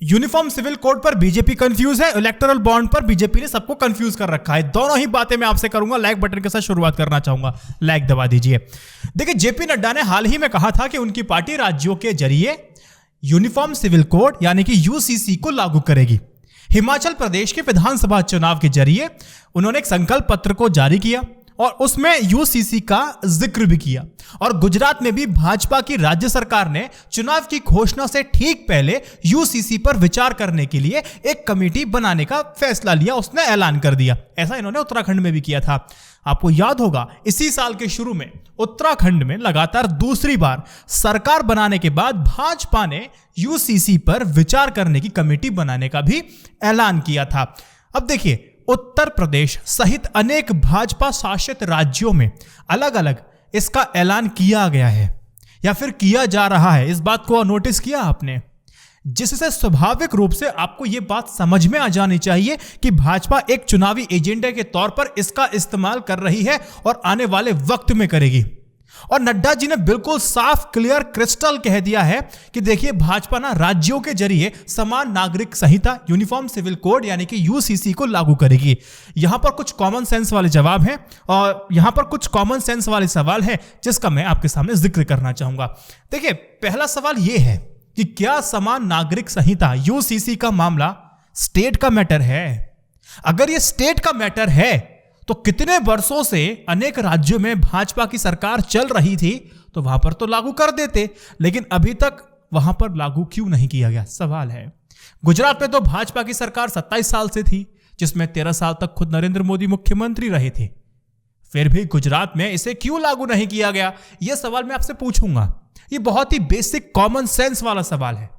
Uniform civil code पर BJP confuse है, electoral bond पर बीजेपी ने सबको कंफ्यूज कर रखा है। दोनों ही बातें मैं आपसे करूंगा। लाइक बटन के साथ शुरुआत करना चाहूंगा, लाइक दबा दीजिए। देखिए, जेपी नड्डा ने हाल ही में कहा था कि उनकी पार्टी राज्यों के जरिए यूनिफॉर्म सिविल कोड यानी कि यूसीसी को लागू करेगी। हिमाचल प्रदेश के विधानसभा चुनाव के जरिए उन्होंने एक संकल्प पत्र को जारी किया और उसमें यूसीसी का जिक्र भी किया। और गुजरात में भी भाजपा की राज्य सरकार ने चुनाव की घोषणा से ठीक पहले यूसीसी पर विचार करने के लिए एक कमेटी बनाने का फैसला लिया, उसने ऐलान कर दिया। ऐसा इन्होंने उत्तराखंड में भी किया था। आपको याद होगा, इसी साल के शुरू में उत्तराखंड में लगातार दूसरी बार सरकार बनाने के बाद भाजपा ने यूसीसी पर विचार करने की कमेटी बनाने का भी ऐलान किया था। अब देखिए, उत्तर प्रदेश सहित अनेक भाजपा शासित राज्यों में अलग अलग इसका ऐलान किया गया है या फिर किया जा रहा है। इस बात को नोटिस किया आपने, जिससे स्वाभाविक रूप से आपको यह बात समझ में आ जानी चाहिए कि भाजपा एक चुनावी एजेंडे के तौर पर इसका इस्तेमाल कर रही है और आने वाले वक्त में करेगी। और नड्डा जी ने बिल्कुल साफ, क्लियर, क्रिस्टल कह दिया है कि देखिए, भाजपा ना राज्यों के जरिए समान नागरिक संहिता यूनिफॉर्म सिविल कोड यानी कि यूसीसी को लागू करेगी। यहां पर कुछ कॉमन सेंस वाले जवाब हैं और यहां पर कुछ कॉमन सेंस वाले सवाल हैं जिसका मैं आपके सामने जिक्र करना चाहूंगा। देखिए, पहला सवाल यह है कि क्या समान नागरिक संहिता यूसीसी का मामला स्टेट का मैटर है? अगर यह स्टेट का मैटर है तो कितने वर्षों से अनेक राज्यों में भाजपा की सरकार चल रही थी, तो वहां पर तो लागू कर देते, लेकिन अभी तक वहां पर लागू क्यों नहीं किया गया, सवाल है। गुजरात में तो भाजपा की सरकार 27 साल से थी, जिसमें 13 साल तक खुद नरेंद्र मोदी मुख्यमंत्री रहे थे। फिर भी गुजरात में इसे क्यों लागू नहीं किया गया, यह सवाल मैं आपसे पूछूंगा। यह बहुत ही बेसिक कॉमन सेंस वाला सवाल है।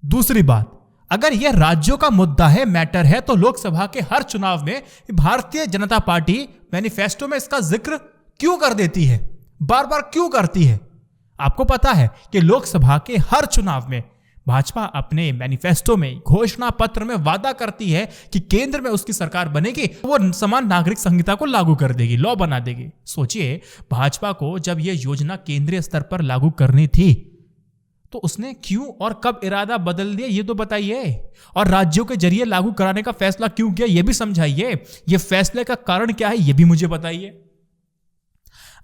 दूसरी बात, अगर यह राज्यों का मुद्दा है, मैटर है, तो लोकसभा के हर चुनाव में भारतीय जनता पार्टी मैनिफेस्टो में इसका जिक्र क्यों कर देती है, बार बार क्यों करती है? आपको पता है कि लोकसभा के हर चुनाव में भाजपा अपने मैनिफेस्टो में, घोषणा पत्र में वादा करती है कि केंद्र में उसकी सरकार बनेगी, वो समान नागरिक संहिता को लागू कर देगी, लॉ बना देगी। सोचिए, भाजपा को जब यह योजना केंद्रीय स्तर पर लागू करनी थी तो उसने क्यों और कब इरादा बदल दिया, ये तो बताइए। और राज्यों के जरिए लागू कराने का फैसला क्यों किया, ये भी समझाइए। ये फैसले का कारण क्या है, ये भी मुझे बताइए।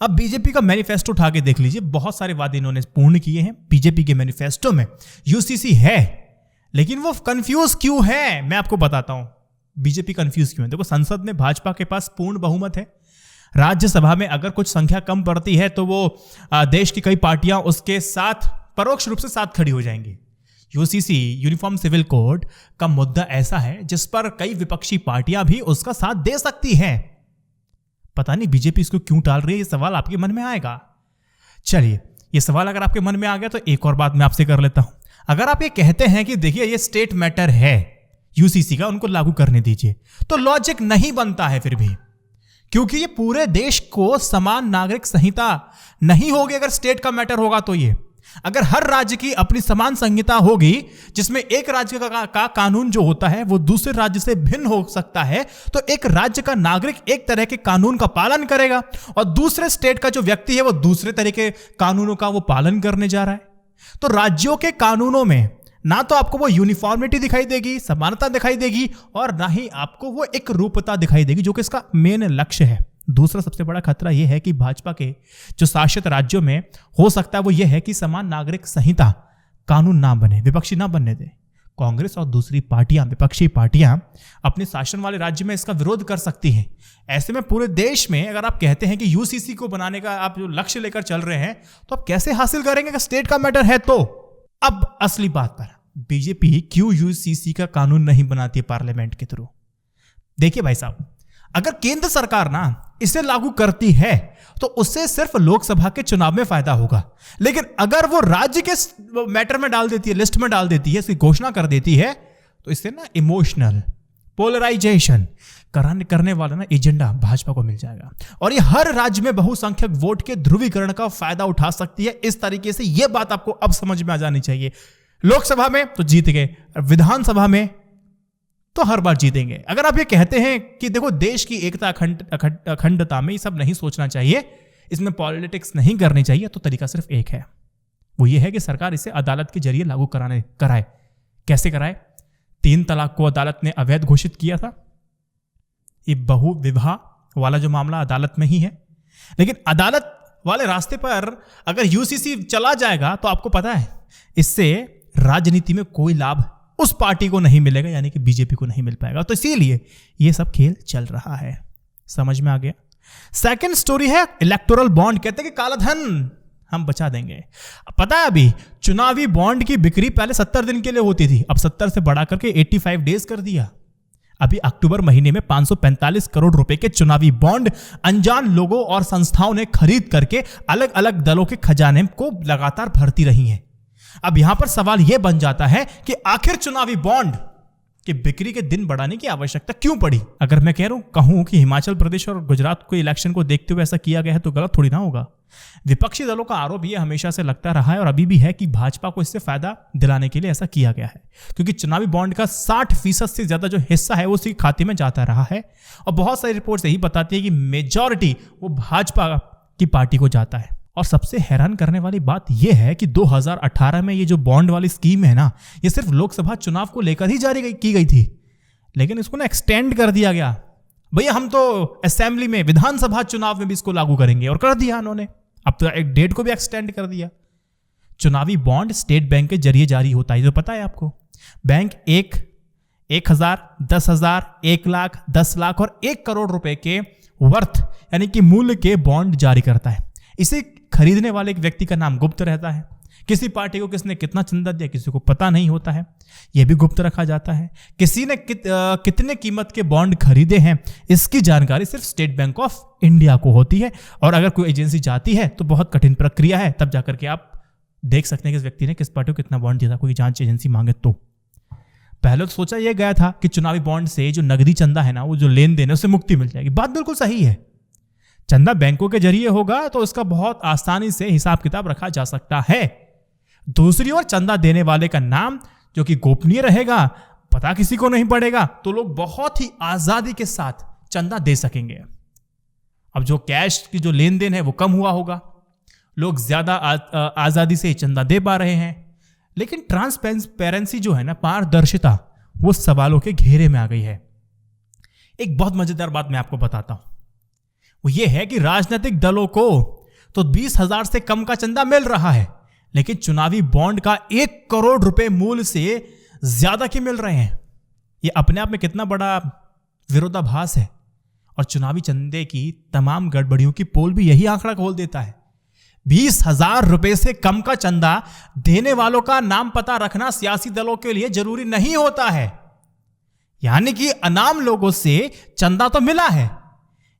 अब बीजेपी का मैनिफेस्टो उठा के देख लीजिए, बहुत सारे वादे इन्होंने पूर्ण किए हैं। बीजेपी के मैनिफेस्टो में यूसीसी है, लेकिन वो कंफ्यूज क्यों है, मैं आपको बताता हूं। बीजेपी कंफ्यूज क्यों है? देखो, संसद में भाजपा के पास पूर्ण बहुमत है। राज्यसभा में अगर कुछ संख्या कम पड़ती है तो वो देश की कई पार्टियां उसके साथ परोक्ष रूप से साथ खड़ी हो जाएंगी। यूसीसी यूनिफॉर्म सिविल कोड का मुद्दा ऐसा है जिस पर कई विपक्षी पार्टियां भी उसका साथ दे सकती हैं। पता नहीं बीजेपी इसको क्यों टाल रही है, ये सवाल आपके मन में आएगा। चलिए, ये सवाल अगर आपके मन में आ गया तो एक और बात मैं आपसे कर लेता हूं। अगर आप ये कहते हैं कि देखिए, ये स्टेट मैटर है यूसीसी का, उनको लागू करने दीजिए, तो लॉजिक नहीं बनता है फिर भी, क्योंकि ये पूरे देश को समान नागरिक संहिता नहीं होगी। अगर स्टेट का मैटर होगा तो ये, अगर हर राज्य की अपनी समान संहिता होगी जिसमें एक राज्य का कानून जो होता है वो दूसरे राज्य से भिन्न हो सकता है, तो एक राज्य का नागरिक एक तरह के कानून का पालन करेगा और दूसरे स्टेट का जो व्यक्ति है वो दूसरे तरह के कानूनों का वो पालन करने जा रहा है। तो राज्यों के कानूनों में ना तो आपको वो यूनिफॉर्मिटी दिखाई देगी, समानता दिखाई देगी, और ना ही आपको वो एक रूपता दिखाई देगी, जो कि इसका मेन लक्ष्य है। दूसरा सबसे बड़ा खतरा यह है कि भाजपा के जो शासित राज्यों में हो सकता है वो यह है कि समान नागरिक संहिता कानून ना बने, विपक्षी ना बनने दे। कांग्रेस और दूसरी पार्टियां, विपक्षी पार्टियां अपने शासन वाले राज्य में इसका विरोध कर सकती हैं। ऐसे में पूरे देश में अगर आप कहते हैं कि यूसीसी को बनाने का आप जो लक्ष्य लेकर चल रहे हैं, तो आप कैसे हासिल करेंगे अगर स्टेट का मैटर है तो? अब असली बात पर, बीजेपी क्यों यूसीसी का कानून नहीं बनाती है पार्लियामेंट के थ्रू? देखिए भाई साहब, अगर केंद्र सरकार ना इसे लागू करती है तो उससे सिर्फ लोकसभा के चुनाव में फायदा होगा, लेकिन अगर वो राज्य के मैटर में डाल देती है, लिस्ट में डाल देती है, इसकी घोषणा कर देती है, तो इससे ना इमोशनल पोलराइजेशन करने वाला ना एजेंडा भाजपा को मिल जाएगा और ये हर राज्य में बहुसंख्यक वोट के ध्रुवीकरण का फायदा उठा सकती है। इस तरीके से ये बात आपको अब समझ में आ जानी चाहिए। लोकसभा में तो जीत गए, विधानसभा में तो हर बार जीतेंगे। अगर आप ये कहते हैं कि देखो, देश की एकता अखंडता में ये सब नहीं सोचना चाहिए, इसमें पॉलिटिक्स नहीं करनी चाहिए, तो तरीका सिर्फ एक है, वो ये है कि सरकार इसे अदालत के जरिए लागू कराए। कैसे कराए? 3 तलाक को अदालत ने अवैध घोषित किया था। ये बहु विवाह वाला जो मामला अदालत में ही है, लेकिन अदालत वाले रास्ते पर अगर यूसीसी चला जाएगा तो आपको पता है इससे राजनीति में कोई लाभ उस पार्टी को नहीं मिलेगा, यानी कि बीजेपी को नहीं मिल पाएगा। तो इसीलिए ये सब खेल चल रहा है। समझ में आ गया? सेकंड स्टोरी है इलेक्टोरल बॉन्ड। कहते हैं कि काला धन हम बचा देंगे। पता है अभी चुनावी बॉन्ड की बिक्री पहले 70 दिन के लिए होती थी, अब 70 से बढ़ा करके 85 डेज कर दिया। अभी अक्टूबर महीने में 545 करोड़ रुपए के चुनावी बॉन्ड अनजान लोगों और संस्थाओं ने खरीद करके अलग अलग दलों के खजाने को लगातार भरती रही हैं। अब यहां पर सवाल यह बन जाता है कि आखिर चुनावी बॉन्ड की बिक्री के दिन बढ़ाने की आवश्यकता क्यों पड़ी? अगर मैं कहूं कि हिमाचल प्रदेश और गुजरात को इलेक्शन को देखते हुए ऐसा किया गया है तो गलत थोड़ी ना होगा। विपक्षी दलों का आरोप यह हमेशा से लगता रहा है और अभी भी है कि भाजपा को इससे फायदा दिलाने के लिए ऐसा किया गया है, क्योंकि चुनावी बॉन्ड का 60% से ज्यादा जो हिस्सा है वो उसी खाते में जाता रहा है। और बहुत सारी रिपोर्ट्स यही बताती है कि मेजॉरिटी वो भाजपा की पार्टी को जाता है। और सबसे हैरान करने वाली बात यह है कि 2018 में ये जो बॉन्ड वाली स्कीम है ना, ये सिर्फ लोकसभा चुनाव को लेकर ही जारी की गई थी, लेकिन इसको ना एक्सटेंड कर दिया गया। भैया हम तो असेंबली में, विधानसभा चुनाव में भी इसको लागू करेंगे, और कर दिया उन्होंने। अब तो एक डेट को भी एक्सटेंड कर दिया। चुनावी बॉन्ड स्टेट बैंक के जरिए जारी होता है, तो पता है आपको। बैंक 1,000, 10,000, 1 लाख, 10 लाख और 1 करोड़ रुपए के वर्थ यानी कि मूल्य के बॉन्ड जारी करता है। इसे खरीदने वाले एक व्यक्ति का नाम गुप्त रहता है। किसी पार्टी को किसने कितना चंदा दिया किसी को पता नहीं होता है, यह भी गुप्त रखा जाता है। किसी ने कितने कीमत के बॉन्ड खरीदे हैं इसकी जानकारी सिर्फ स्टेट बैंक ऑफ इंडिया को होती है। और अगर कोई एजेंसी जाती है तो बहुत कठिन प्रक्रिया है, तब जाकर के आप देख सकते हैं कि इस व्यक्ति ने किस पार्टी को कितना बॉन्ड दिया था, कोई जांच एजेंसी मांगे तो। पहले तो सोचा यह गया था कि चुनावी बॉन्ड से जो नगदी चंदा है ना, वो जो लेन देन है उससे मुक्ति मिल जाएगी। बात बिल्कुल सही है। चंदा बैंकों के जरिए होगा तो इसका बहुत आसानी से हिसाब किताब रखा जा सकता है। दूसरी ओर चंदा देने वाले का नाम जो कि गोपनीय रहेगा, पता किसी को नहीं पड़ेगा, तो लोग बहुत ही आजादी के साथ चंदा दे सकेंगे। अब जो कैश की जो लेन देन है वो कम हुआ होगा, लोग ज्यादा आजादी से चंदा दे पा रहे हैं। लेकिन ट्रांसपेरेंसी जो है ना, पारदर्शिता, वो सवालों के घेरे में आ गई है। एक बहुत मजेदार बात मैं आपको बताता हूं, वो ये है कि राजनीतिक दलों को तो 20,000 से कम का चंदा मिल रहा है, लेकिन चुनावी बॉन्ड का 1 करोड़ रुपए मूल्य से ज्यादा के मिल रहे हैं। ये अपने आप में कितना बड़ा विरोधाभास है। और चुनावी चंदे की तमाम गड़बड़ियों की पोल भी यही आंकड़ा खोल देता है। 20,000 रुपए से कम का चंदा देने वालों का नाम पता रखना सियासी दलों के लिए जरूरी नहीं होता है, यानी कि अनाम लोगों से चंदा तो मिला है।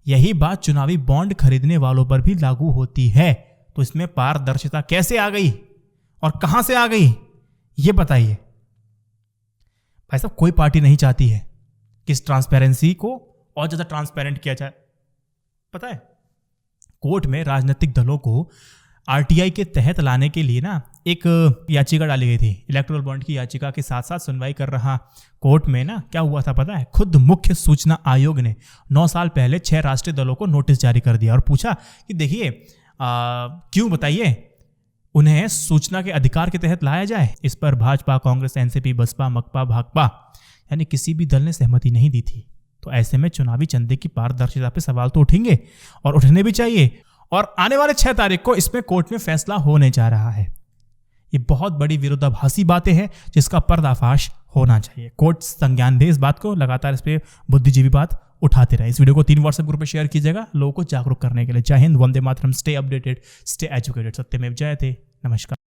यही बात चुनावी बॉन्ड खरीदने वालों पर भी लागू होती है। तो इसमें पारदर्शिता कैसे आ गई और कहां से आ गई, यह बताइए भाई साहब। कोई पार्टी नहीं चाहती है कि इस ट्रांसपेरेंसी को और ज्यादा ट्रांसपेरेंट किया जाए। पता है, कोर्ट में राजनीतिक दलों को आरटीआई के तहत लाने के लिए ना एक याचिका डाली गई थी। इलेक्टोरल बॉन्ड की याचिका के साथ साथ सुनवाई कर रहा कोर्ट में ना क्या हुआ था पता है, खुद मुख्य सूचना आयोग ने 9 साल पहले 6 राष्ट्रीय दलों को नोटिस जारी कर दिया और पूछा कि देखिए क्यों, बताइए, उन्हें सूचना के अधिकार के तहत लाया जाए। इस पर भाजपा, कांग्रेस, एनसीपी, बसपा, मकपा, भाकपा यानी किसी भी दल ने सहमति नहीं दी थी। तो ऐसे में चुनावी चंदे की पारदर्शिता पे सवाल तो उठेंगे और उठने भी चाहिए। और आने वाले 6 तारीख को इसमें कोर्ट में फैसला होने जा रहा है। ये बहुत बड़ी विरोधाभासी बातें हैं जिसका पर्दाफाश होना चाहिए। कोर्ट संज्ञान दे इस बात को, लगातार इस पे बुद्धिजीवी बात उठाते रहे। इस वीडियो को 3 व्हाट्सएप ग्रुप में शेयर कीजिएगा लोगों को जागरूक करने के लिए। जय Hind, Vande Mataram, stay updated, stay educated, सत्यमेव जयते। नमस्कार।